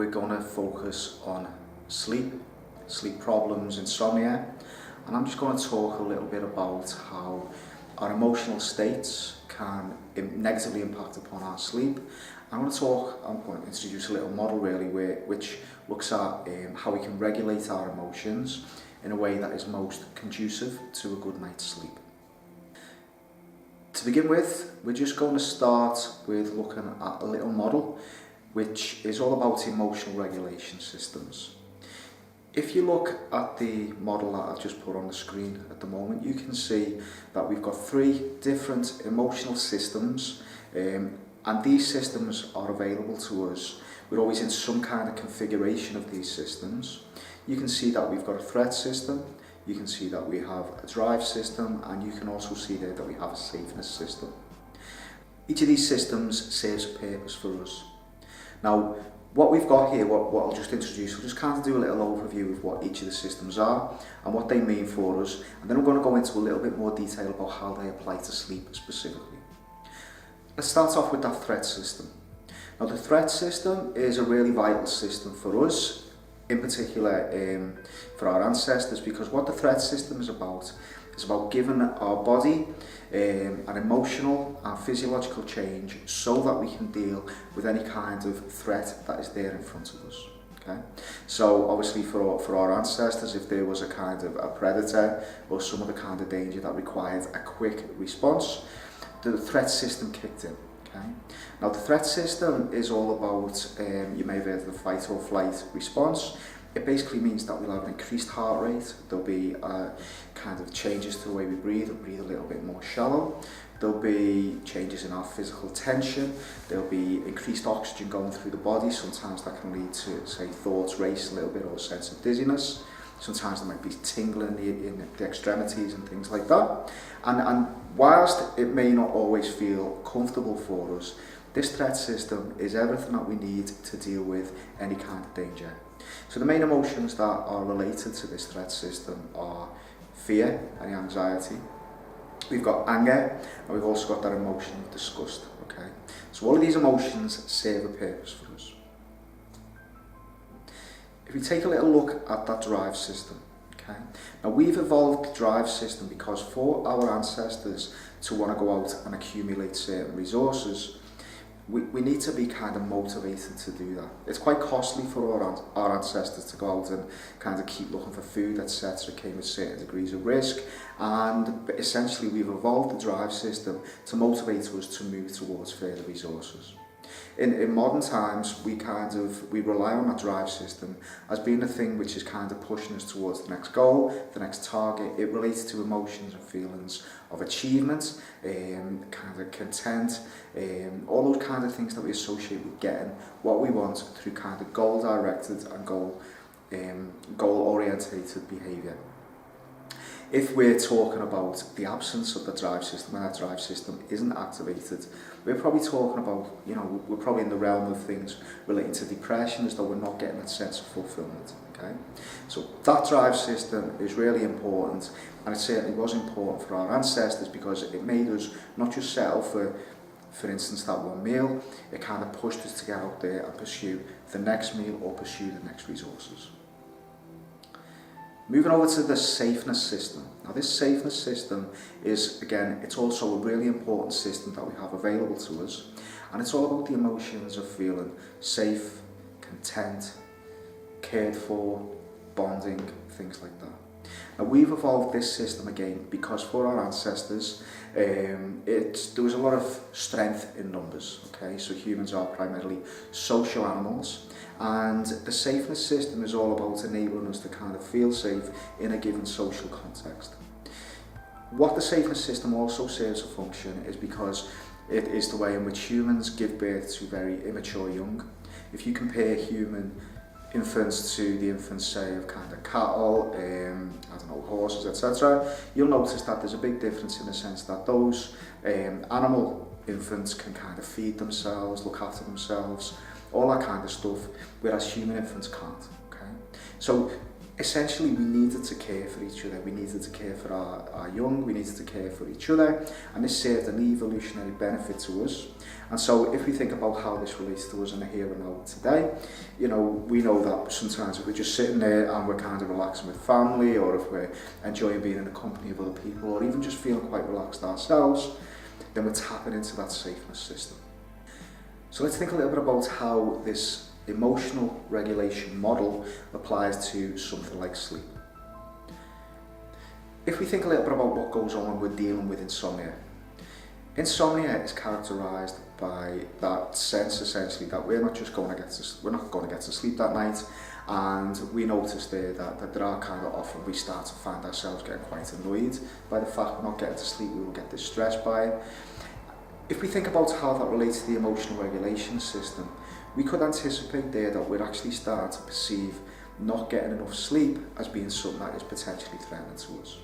we're going to focus on sleep problems, insomnia, and I'm just going to talk a little bit about how our emotional states can negatively impact upon our sleep. I'm going to introduce a little model really which looks at how we can regulate our emotions in a way that is most conducive to a good night's sleep. To begin with, we're just going to start with looking at a little model which is all about emotional regulation systems. If you look at the model that I've just put on the screen at the moment, you can see that we've got 3 different emotional systems, and these systems are available to us. We're always in some kind of configuration of these systems. You can see that we've got a threat system, you can see that we have a drive system, and you can also see there that we have a safeness system. Each of these systems serves a purpose for us. Now, what we've got here, what I'll just introduce, we'll just kind of do a little overview of what each of the systems are and what they mean for us, and then I'm going to go into a little bit more detail about how they apply to sleep specifically. Let's start off with that threat system. Now, the threat system is a really vital system for us, in particular for our ancestors, because what the threat system is about giving our body an emotional and physiological change so that we can deal with any kind of threat that is there in front of us. Okay? So obviously for our ancestors, if there was a kind of a predator or some other kind of danger that required a quick response, the threat system kicked in. Okay? Now the threat system is all about, you may have heard of the fight or flight response. It basically means that we'll have an increased heart rate, there'll be kind of changes to the way we breathe, we'll breathe a little bit more shallow, there'll be changes in our physical tension, there'll be increased oxygen going through the body. Sometimes that can lead to, say, thoughts race a little bit or a sense of dizziness. Sometimes there might be tingling in the extremities and things like that. And whilst it may not always feel comfortable for us, this threat system is everything that we need to deal with any kind of danger. So the main emotions that are related to this threat system are fear and anxiety. We've got anger, and we've also got that emotion of disgust. Okay? So all of these emotions serve a purpose for us. If we take a little look at that drive system, okay? Now we've evolved the drive system because for our ancestors to want to go out and accumulate certain resources, we need to be kind of motivated to do that. It's quite costly for our ancestors to go out and kind of keep looking for food, etc. It came with certain degrees of risk, and essentially we've evolved the drive system to motivate us to move towards further resources. In modern times, we rely on that drive system as being a thing which is kind of pushing us towards the next goal, the next target. It relates to emotions and feelings of achievement, kind of content, all those kind of things that we associate with getting what we want through kind of goal-directed and goal-orientated behaviour. If we're talking about the absence of the drive system and that drive system isn't activated, we're probably talking about, we're probably in the realm of things relating to depression, as though we're not getting that sense of fulfillment. Okay? So that drive system is really important, and it certainly was important for our ancestors because it made us not just settle for instance, that one meal. It kind of pushed us to get out there and pursue the next meal or pursue the next resources. Moving over to the safeness system. Now this safeness system is, again, it's also a really important system that we have available to us, and it's all about the emotions of feeling safe, content, cared for, bonding, things like that. Now we've evolved this system again because for our ancestors there was a lot of strength in numbers. Okay, so humans are primarily social animals, and the safeness system is all about enabling us to kind of feel safe in a given social context. What the safeness system also serves a function is because it is the way in which humans give birth to very immature young. If you compare human infants to the infants, say, of kind of cattle, horses, etc., you'll notice that there's a big difference in the sense that those animal infants can kind of feed themselves, look after themselves, all that kind of stuff, whereas human infants can't. Okay? So essentially we needed to care for each other, we needed to care for our young, we needed to care for each other, and this served an evolutionary benefit to us. And so if we think about how this relates to us in the here and now today, you know, we know that sometimes if we're just sitting there and we're kind of relaxing with family, or if we're enjoying being in the company of other people, or even just feeling quite relaxed ourselves, then we're tapping into that safeness system. So let's think a little bit about how this emotional regulation model applies to something like sleep. If we think a little bit about what goes on when we're dealing with insomnia, insomnia is characterised by that sense essentially that we're not going to get to sleep that night, and we notice there that there are kind of often we start to find ourselves getting quite annoyed by the fact we're not getting to sleep, we will get distressed by it. If we think about how that relates to the emotional regulation system, we could anticipate there that we'd actually start to perceive not getting enough sleep as being something that is potentially threatening to us.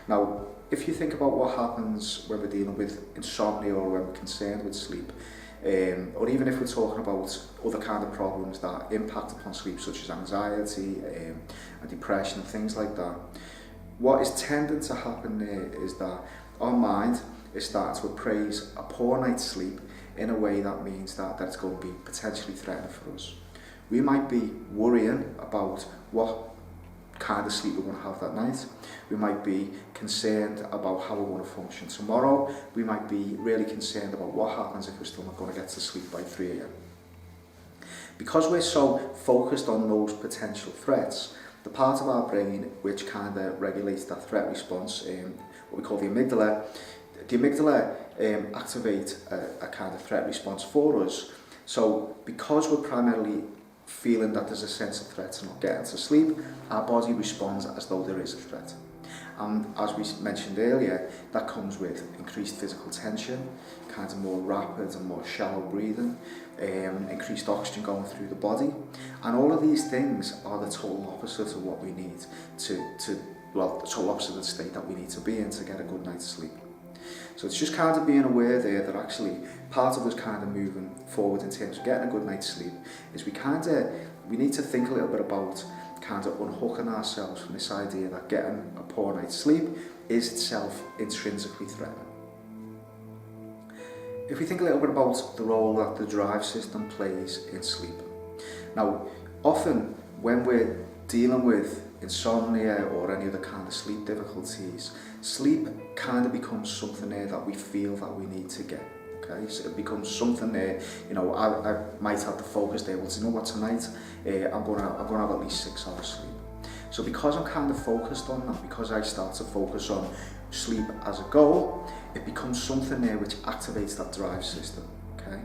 Now, if you think about what happens when we're dealing with insomnia or when we're concerned with sleep, or even if we're talking about other kind of problems that impact upon sleep, such as anxiety and depression and things like that, what is tending to happen there is that our mind is starting to appraise a poor night's sleep in a way that means that it's going to be potentially threatening for us. We might be worrying about what kind of sleep we're going to have that night. We might be concerned about how we're going to function tomorrow. We might be really concerned about what happens if we're still not going to get to sleep by 3 a.m. Because we're so focused on those potential threats, the part of our brain which kind of regulates that threat response, what we call the amygdala activate a kind of threat response for us. So because we're primarily feeling that there's a sense of threat to not getting to sleep, our body responds as though there is a threat. And as we mentioned earlier, that comes with increased physical tension, kind of more rapid and more shallow breathing, increased oxygen going through the body. And all of these things are the total opposite of what we need the total opposite of the state that we need to be in to get a good night's sleep. So it's just kind of being aware there that actually part of us kind of moving forward in terms of getting a good night's sleep is we need to think a little bit about kind of unhooking ourselves from this idea that getting a poor night's sleep is itself intrinsically threatening. If we think a little bit about the role that the drive system plays in sleep. Now, often when we're dealing with insomnia or any other kind of sleep difficulties, sleep kind of becomes something there that we feel that we need to get. Okay, so it becomes something there, you know, I might have the focus there, well, you know what, tonight I'm going to have at least 6 hours sleep. So because I'm kind of focused on that, because I start to focus on sleep as a goal, it becomes something there which activates that drive system. Okay,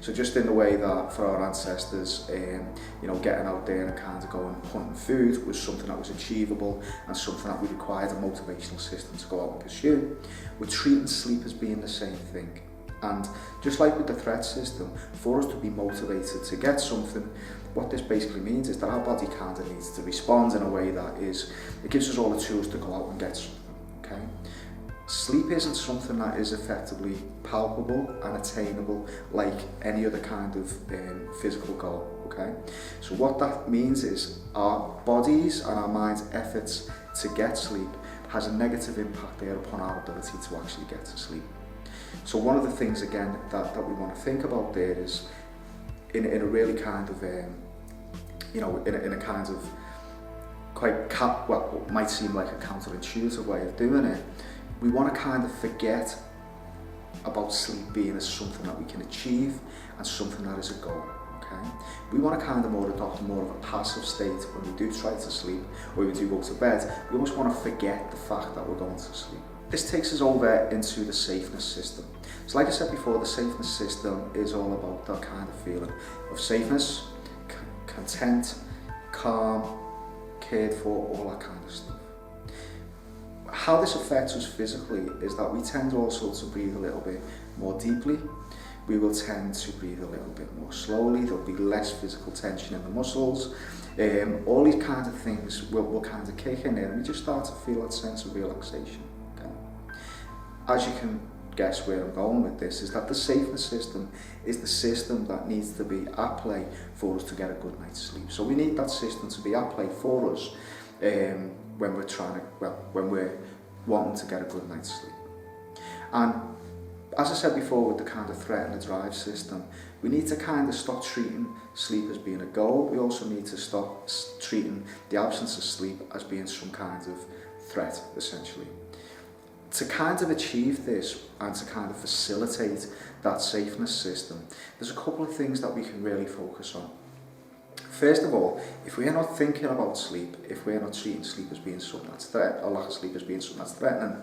so just in the way that for our ancestors, you know, getting out there and kind of going hunting food was something that was achievable and something that we required a motivational system to go out and pursue, we're treating sleep as being the same thing. And just like with the threat system, for us to be motivated to get something, what this basically means is that our body kind of needs to respond in a way that it gives us all the tools to go out and get something. Okay? Sleep isn't something that is effectively palpable and attainable like any other kind of physical goal. Okay? So what that means is our bodies and our mind's efforts to get sleep has a negative impact there upon our ability to actually get to sleep. So one of the things again that we want to think about there is in a really kind of you know, in a kind of quite what might seem like a counterintuitive way of doing it, we want to kind of forget about sleep being as something that we can achieve and something that is a goal. Okay? We want to kind of adopt more of a passive state when we do try to sleep, or when we do go to bed. We almost want to forget the fact that we're going to sleep. This takes us over into the safeness system. So like I said before, the safeness system is all about that kind of feeling of safeness, content, calm, cared for, all that kind of stuff. How this affects us physically is that we tend also to breathe a little bit more deeply. We will tend to breathe a little bit more slowly. There'll be less physical tension in the muscles. All these kinds of things will kind of kick in there, and we just start to feel that sense of relaxation. Okay? As you can guess where I'm going with this, is that the safeness system is the system that needs to be at play for us to get a good night's sleep. So we need that system to be at play for us when we're when we're wanting to get a good night's sleep. And as I said before, with the kind of threat and the drive system, we need to kind of stop treating sleep as being a goal. We also need to stop treating the absence of sleep as being some kind of threat, essentially. To kind of achieve this and to kind of facilitate that safeness system, there's a couple of things that we can really focus on. First of all, if we're not thinking about sleep, if we're not treating sleep as being something that's threatening, or lack of sleep as being something that's threatening,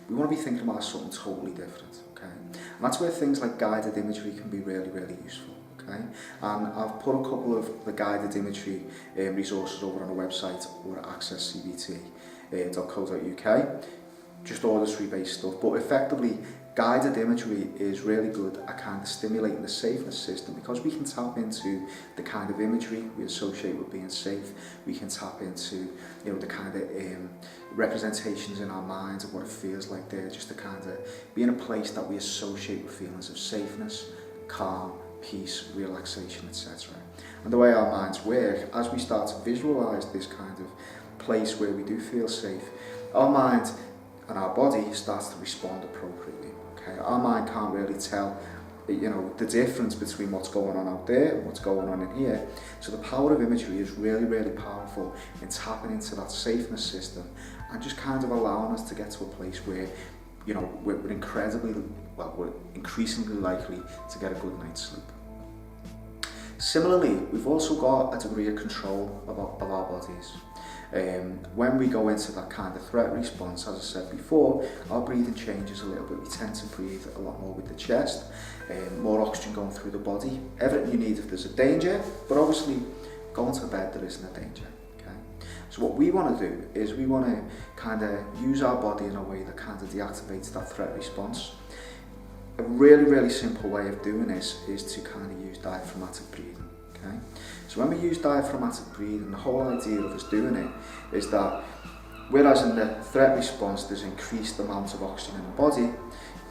we want to be thinking about something totally different, okay? And that's where things like guided imagery can be really, really useful, okay? And I've put a couple of the guided imagery resources over on the website or at accesscbt.co.uk, just auditory-based stuff, but effectively, guided imagery is really good at kind of stimulating the safeness system, because we can tap into the kind of imagery we associate with being safe. We can tap into, you know, the kind of representations in our minds of what it feels like there, just to kind of be in a place that we associate with feelings of safeness, calm, peace, relaxation, etc. And the way our minds work, as we start to visualize this kind of place where we do feel safe, our mind and our body starts to respond appropriately. Okay? Our mind can't really tell, you know, the difference between what's going on out there and what's going on in here. So the power of imagery is really, really powerful in tapping into that safeness system and just kind of allowing us to get to a place where, you know, we're increasingly likely to get a good night's sleep. Similarly, we've also got a degree of control of our bodies. When we go into that kind of threat response, as I said before, our breathing changes a little bit. We tend to breathe a lot more with the chest, more oxygen going through the body, everything you need if there's a danger, but obviously going to bed there isn't a danger. Okay? So what we want to do is we want to kind of use our body in a way that kind of deactivates that threat response. A really, really simple way of doing this is to kind of use diaphragmatic breathing. Okay? So when we use diaphragmatic breathing, the whole idea of us doing it is that whereas in the threat response there's increased amount of oxygen in the body,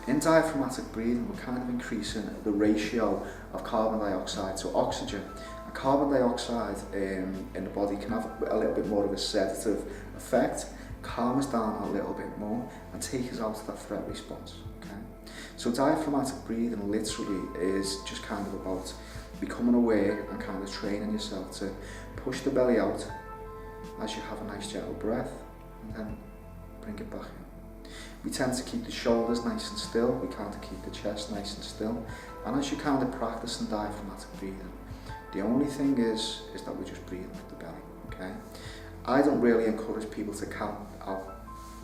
in diaphragmatic breathing we're kind of increasing the ratio of carbon dioxide to oxygen. And carbon dioxide in the body can have a little bit more of a sedative effect, calm us down a little bit more and take us out of that threat response. Okay? So diaphragmatic breathing literally is just kind of about becoming aware and kind of training yourself to push the belly out as you have a nice gentle breath and then bring it back in. We tend to keep the shoulders nice and still, we kind of keep the chest nice and still, and as you kind of practice in diaphragmatic breathing, the only thing is that we're just breathing with the belly, okay? I don't really encourage people to count how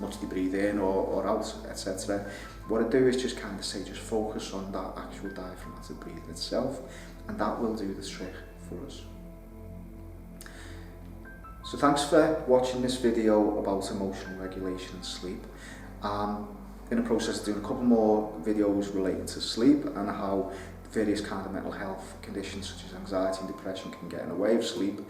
much they breathe in or out, etc. What I do is just kind of say, just focus on that actual diaphragmatic breathing itself, and that will do the trick for us. So thanks for watching this video about emotional regulation and sleep. In the process of doing a couple more videos relating to sleep and how various kind of mental health conditions such as anxiety and depression can get in the way of sleep.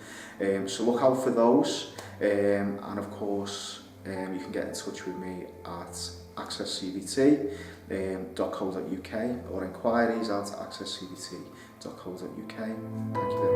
So look out for those, and of course you can get in touch with me at accesscbt.co.uk or inquiries at accesscbt.co.uk. Thank you very much.